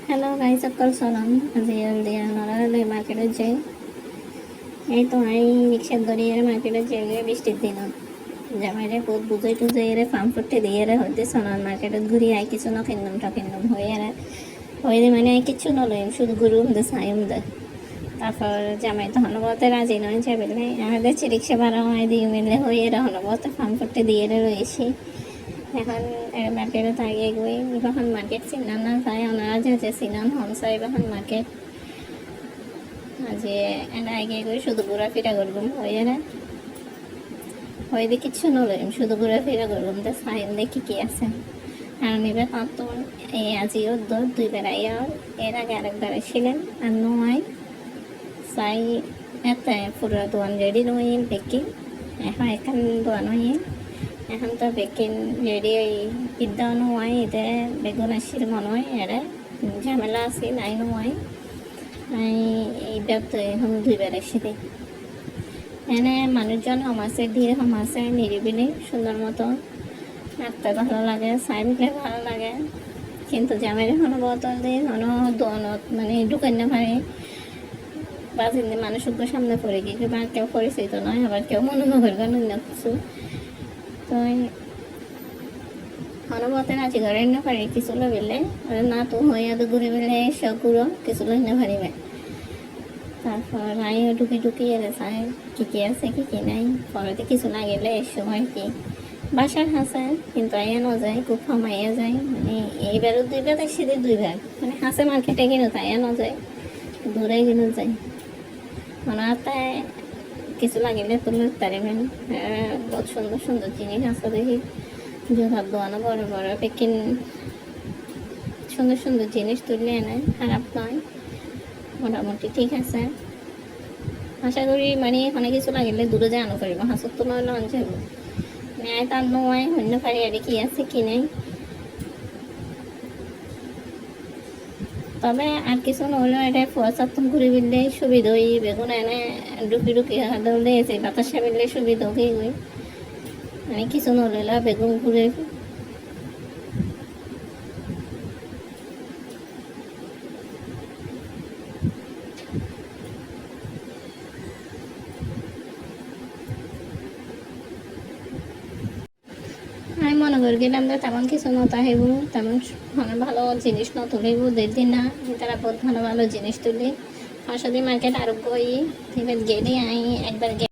Hello guys, সকল সালাম। আজি দিয়া নড়ালে মার্কেটে যাই। এই তো আই রিক্সা ধরিয়ে মার্কেটে যাই বৃষ্টির দিন জামাইরে বহুত বুঝাই টুজাই রে ফার্ম ফুটতে দিয়ে রে হইতে সোনার মার্কেটে ঘুরি আই কিছু ন কিনলাম ঠকিনলাম হয়ে রে হয়ে মানে আই কিছু নলইম শুধু গুরুম দে সাইম দে। তারপর জামাই তো হনবতে রাজি নয় যে বলে আমাদের রিক্সা ভাড়া হয় দিয়ে মিললে হয়ে রে হনবতে ফার্ম ফুটতে দিয়ে রে রয়েছি। এখন মার্কেটে থাকে গই এখন মার্কেট চিনান না চাই ওনারা যে চিনান হমসাই এখন মার্কেট আজি এনে আগে গই শুধু ঘোরাফেরা করবো হয়ে না হয়ে দিয়ে কিচ্ছু নলইম শুধু ঘোরাফেরা করবো তো সাইন দেখি কি আছে আর নিবে তো এই আজিও দুইবার আইয়া এর আগে আরেকবার ছিলেন আর নয় চাই এতে পুরো দোয়ান রেডি নয় বেকিং এখন এখান দোয়ান হয়ে এখন তো বেকিং রেডি ইদাও নয় এতে বেগুন আসির মনে হয় এরা ঝামেলা আছে নাই নয় এই ব্যক্ত এখন দুইবার এসে দিই এনে মানুষজন সমাজে দিয়ে সমাজে নিরিবিলি সুন্দর মতো রাখতে ভালো লাগে চাই বিলে ভালো লাগে কিন্তু জামের এখনো বোতল দিয়ে এখনো দোয়ানত মানে ঢুকাই না পারে বা চিন্তি মানুষকে সামনে পড়ে গিয়ে বা কেউ পরিচিত নয় আবার কেউ মনে নগর অন্য কিছু তো হনবতে নাচি ঘরে না পারি কিছু লইলে না তো হইয়া তো ঘুরে বেলে সগুলো কিছু লই না পারিবে তারপর আইও ঢুকি ঢুকি এলে চাই কি আছে কি নাই পরেতে কিছু না গেলে এর সময় কি বাসার হাসে কিন্তু আইয়া ন যায় খুব কমাইয়া যায় মানে এইবারও দুইবার এসে দুইবার মানে হাসে মার্কেটে কিনো তাই ন যায় দূরে কিনো যায় ওনাতে কিছু লাগিলে তুলে পারিবেন বহুত সুন্দর সুন্দর জিনিস আছে দেখি জোহার দোয়ানো বড় বড় পেকিন সুন্দর সুন্দর জিনিস তুলে এনে খারাপ নয় মোটামুটি ঠিক আছে আশা করি মানে অনেক কিছু লাগিলে দূরে যায় আনো পারিব হাসত তো নয় লঞ্চ যাব ন্যায় তার নয় অন্য পারি আর কি আছে কি নেই তবে আর কিছু নহলেও এটা ফুয়া চাতুন ঘুরে বিললে সুবিধা হই বেগুন এনে ডুকি ডুকি ধরলে এসে বাতাসা বিললে সুবিধা হয়ে গই মানে কিছু নহলে বেগুন ঘুরে আমি মনে করি গেলাম যে তেমন কিছু নত আহিব তেমন ভালো জিনিস নতুলিব দেখি না তারা বহুত ভালো ভালো জিনিস তুলি আসলে মার্কেট আরোগ্য হই গেলে আমি একবার